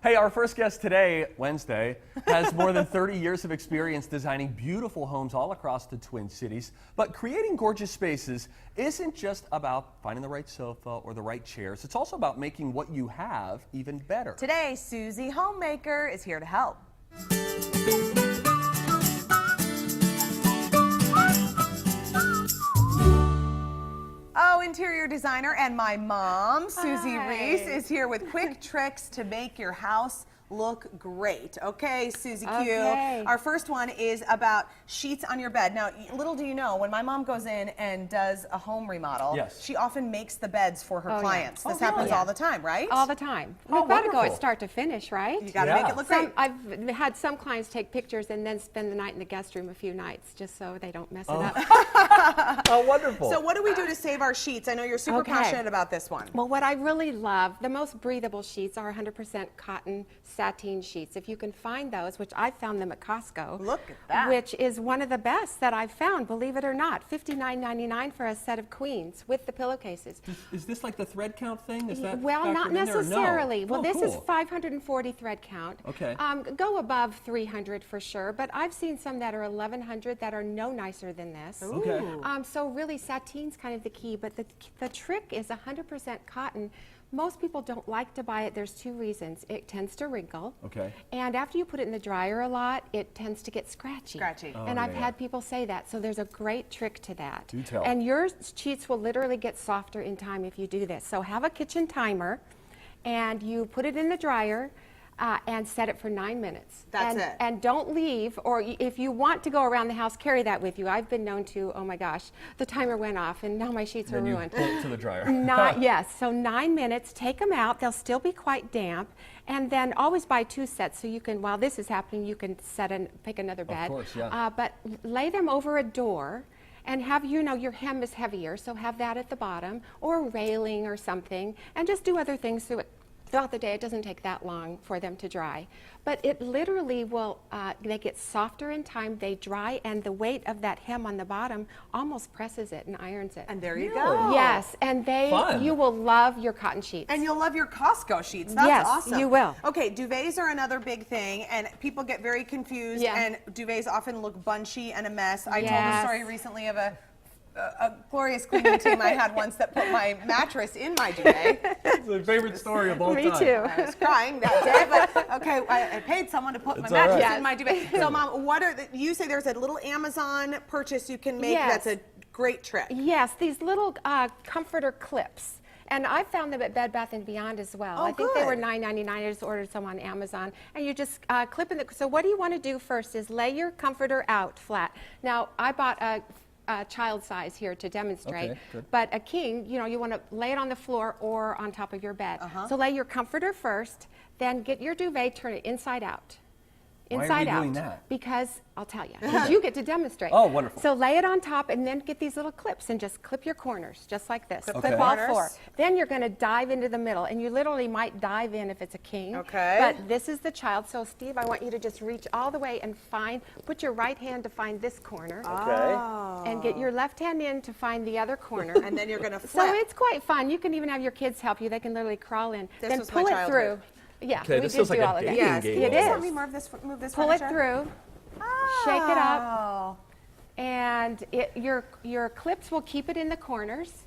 Hey, our first guest today, Wednesday, has more than 30 years of experience designing beautiful homes all across the Twin Cities. But creating gorgeous spaces isn't just about finding the right sofa or the right chairs. It's also about making what you have even better. Today, Susie Homemaker is here to help. Interior designer and my mom, Susie Ries, is here with quick tricks to make your house look great. Okay, Susie Q. Okay. Our first one is about sheets on your bed. Now, little do you know, when my mom goes in and does a home remodel, she often makes the beds for her clients. This happens all the time, right? All the time. We've got to go at start to finish, right? You got to make it look great. I've had some clients take pictures and then spend the night in the guest room a few nights just so they don't mess it up. Oh, wonderful. So what do we do to save our sheets? I know you're super passionate about this one. Well, what I really love, the most breathable sheets are 100% cotton sateen sheets. If you can find those, which I found them at Costco. Look at that. Which is one of the best that I've found, believe it or not. $59.99 for a set of queens with the pillowcases. Is this like the thread count thing? Is that well, not necessarily. No? Well, this is 540 thread count. Okay. Go above 300 for sure, but I've seen some that are 1,100 that are no nicer than this. Okay. So really, sateen's kind of the key, but the trick is 100% cotton. Most people don't like to buy it. There's two reasons. It tends to wrinkle. Okay. And after you put it in the dryer a lot, it tends to get scratchy. And I've had people say that. So there's a great trick to that. Do tell. And your sheets will literally get softer in time if you do this. So have a kitchen timer and you put it in the dryer and set it for 9 minutes. That's it. And don't leave, or if you want to go around the house, carry that with you. I've been known to, oh my gosh, the timer went off and now my sheets are ruined. Then you pull it to the dryer. Yes, so 9 minutes, take them out. They'll still be quite damp. And then always buy 2 sets so you can, while this is happening, you can pick another bed. Of course, yeah. But lay them over a door. And have, your hem is heavier, so have that at the bottom, or a railing or something, and just do other things throughout the day. It doesn't take that long for them to dry. But it literally will, they get softer in time, they dry, and the weight of that hem on the bottom almost presses it and irons it. And there you go. Yes, and you will love your cotton sheets. And you'll love your Costco sheets. That's awesome. Yes, you will. Okay, duvets are another big thing, and people get very confused, and duvets often look bunchy and a mess. I told a story recently of a glorious cleaning team I had once that put my mattress in my duvet. It's my favorite story of all time. Me too. I was crying that day, but okay, I paid someone to put my mattress in my duvet. So, Mom, you say there's a little Amazon purchase you can make that's a great trick. Yes, these little comforter clips. And I found them at Bed Bath & Beyond as well. I think they were $9.99. I just ordered some on Amazon. And you just clip in so what do you want to do first is lay your comforter out flat. Now, I bought a child size here to demonstrate, but a king, you want to lay it on the floor or on top of your bed. So lay your comforter first, then get your duvet, turn it inside out. Why are we doing that? Because I'll tell you, because you get to demonstrate. Oh, wonderful. So lay it on top and then get these little clips and just clip your corners, just like this. Clip all 4. Then you're going to dive into the middle, and you literally might dive in if it's a king. But this is the child. So Steve, I want you to just reach all the way and put your right hand to find this corner. And get your left hand in to find the other corner. And then you're going to flip. So it's quite fun. You can even have your kids help you. They can literally crawl in. Then pull it through. Yeah, okay, this feels like a dating game. It is. Let me move this Pull it through, shake it up, and your clips will keep it in the corners.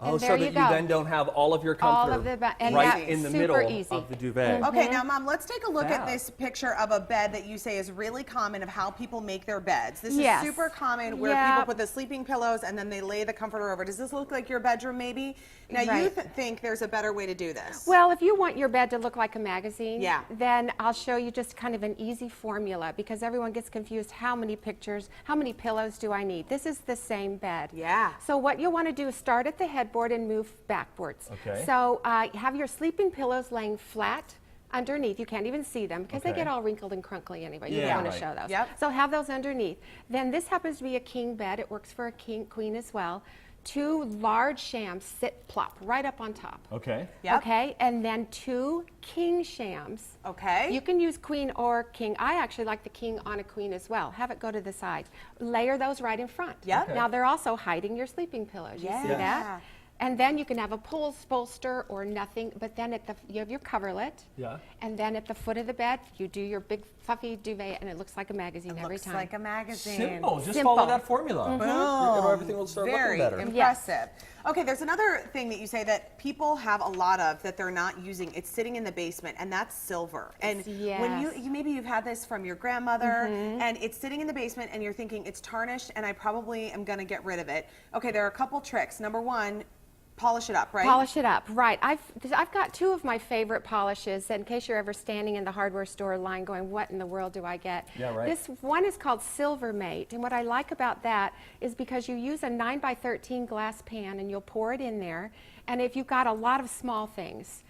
Oh, so that you then don't have all of your comfort right in the middle of the duvet. Okay, now, Mom, let's take a look at this picture of a bed that you say is really common of how people make their beds. This is super common where people put the sleeping pillows and then they lay the comforter over. Does this look like your bedroom maybe? Now, you think there's a better way to do this. Well, if you want your bed to look like a magazine, then I'll show you just kind of an easy formula because everyone gets confused. How many pictures, how many pillows do I need? This is the same bed. So what you'll want to do is start at the headboard and move backwards. So have your sleeping pillows laying flat underneath. You can't even see them because they get all wrinkled and crunkly anyway. You don't want to show those. So have those underneath. Then this happens to be a king bed. It works for a queen as well. 2 large shams sit plop right up on top. Okay, and then 2 king shams. You can use queen or king. I actually like the king on a queen as well. Have it go to the side. Layer those right in front. Now they're also hiding your sleeping pillows. You see that? And then you can have a bolster or nothing, but then you have your coverlet. Yeah. And then at the foot of the bed, you do your big fluffy duvet, and it looks like a magazine every time. Looks like a magazine. Simple. Just follow that formula. Boom. Everything will start looking better. Very impressive. Okay, there's another thing that you say that people have a lot of that they're not using. It's sitting in the basement, and that's silver. And when maybe you've had this from your grandmother, and it's sitting in the basement, and you're thinking it's tarnished, and I probably am going to get rid of it. Okay, there are a couple tricks. Number one, polish it up, right? Polish it up, right. I've got two of my favorite polishes, in case you're ever standing in the hardware store line going, what in the world do I get? Yeah, right. This one is called Silver Mate, and what I like about that is because you use a 9x13 glass pan and you'll pour it in there, and if you've got a lot of small things,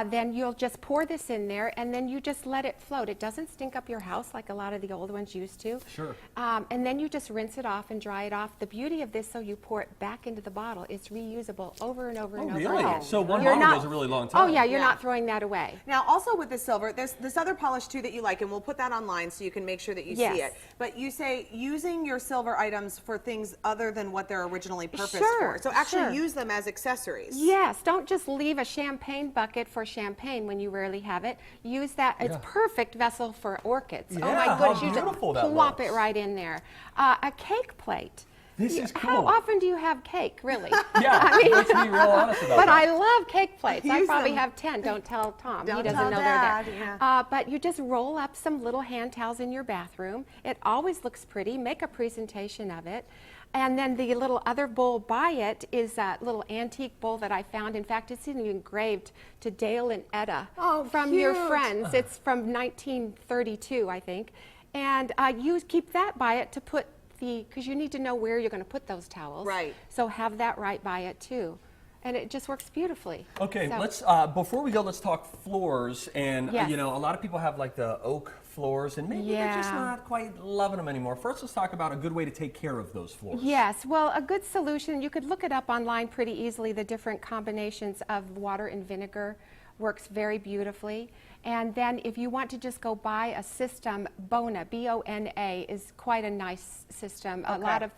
then you'll just pour this in there and then you just let it float. It doesn't stink up your house like a lot of the old ones used to. Sure. And then you just rinse it off and dry it off. The beauty of this, so you pour it back into the bottle, it's reusable over and over and over really? again. So one bottle goes a really long time. Oh yeah, you're not throwing that away. Now also with the silver, there's this other polish too that you like, and we'll put that online so you can make sure that you see it. But you say using your silver items for things other than what they're originally purposed for. So actually use them as accessories. Yes, don't just leave a champagne bucket for champagne when you rarely have it. Use that. It's perfect vessel for orchids. Oh my goodness, you just plop it right in there. A cake plate. This is cool. How often do you have cake, really? Yeah, I mean, let's be real honest about but that. I love cake plates. I probably have 10. Don't tell Tom. He doesn't know they're there. But you just roll up some little hand towels in your bathroom. It always looks pretty. Make a presentation of it. And then the little other bowl by it is a little antique bowl that I found. In fact, it's engraved to Dale and Etta from your friends. It's from 1932, I think. And you keep that by it to put because you need to know where you're going to put those towels. Right. So have that right by it too. And it just works beautifully. Okay, so let's before we go, let's talk floors. And you know, a lot of people have like the oak floors, and maybe they're just not quite loving them anymore. First, let's talk about a good way to take care of those floors. Yes, well, a good solution, you could look it up online pretty easily, the different combinations of water and vinegar. Works very beautifully. And then if you want to just go buy a system, Bona, B-O-N-A, is quite a nice system. A lot of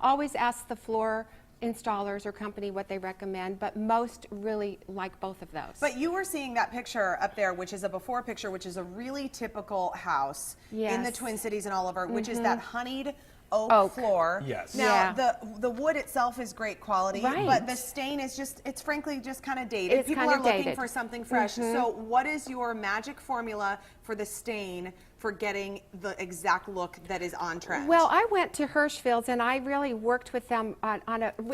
always ask the floor installers or company what they recommend, but most really like both of those. But you were seeing that picture up there, which is a before picture, which is a really typical house in the Twin Cities and all over, which is that honeyed oak floor. Yes. Now the wood itself is great quality, but the stain is it's frankly just kind of dated. People are looking for something fresh. So what is your magic formula for the stain for getting the exact look that is on trend? Well, I went to Hirschfield's and I really worked with them on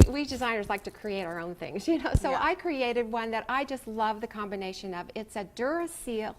we designers like to create our own things, you know. So I created one that I just love the combination of. It's a Duraseal,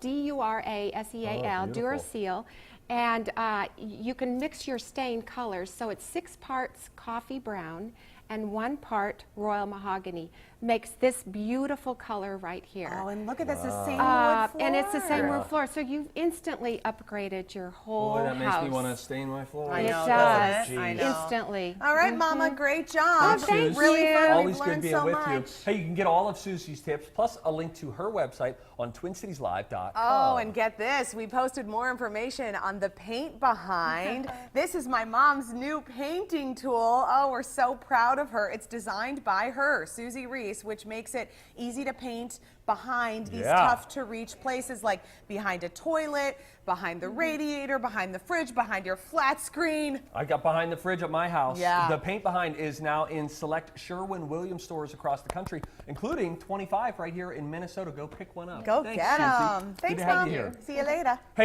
D-U-R-A-S-E-A-L, Duraseal. And you can mix your stain colors, so it's 6 parts coffee brown and 1 part royal mahogany. Makes this beautiful color right here. Oh, and look at this, the same wood floor. And it's the same wood floor, so you've instantly upgraded your whole house. Boy, that makes me want to stain my floor. I know, it does. I know. Instantly. All right, Mama, great job. Thank really you. fun. Always We've good learned being so with much. you. Hey, you can get all of Susie's tips, plus a link to her website on TwinCitiesLive.com. Oh, and get this, we posted more information on the paint behind. This is my mom's new painting tool. Oh, we're so proud of her. It's designed by her, Susie Ries, which makes it easy to paint behind these tough to reach places, like behind a toilet, behind the radiator, behind the fridge, behind your flat screen. I got behind the fridge at my house. Yeah. The paint behind is now in select Sherwin-Williams stores across the country, including 25 right here in Minnesota. Go pick one up. Go Thanks, get Susie. them. Good Thanks, to have Mom. you here. See you later. Hey.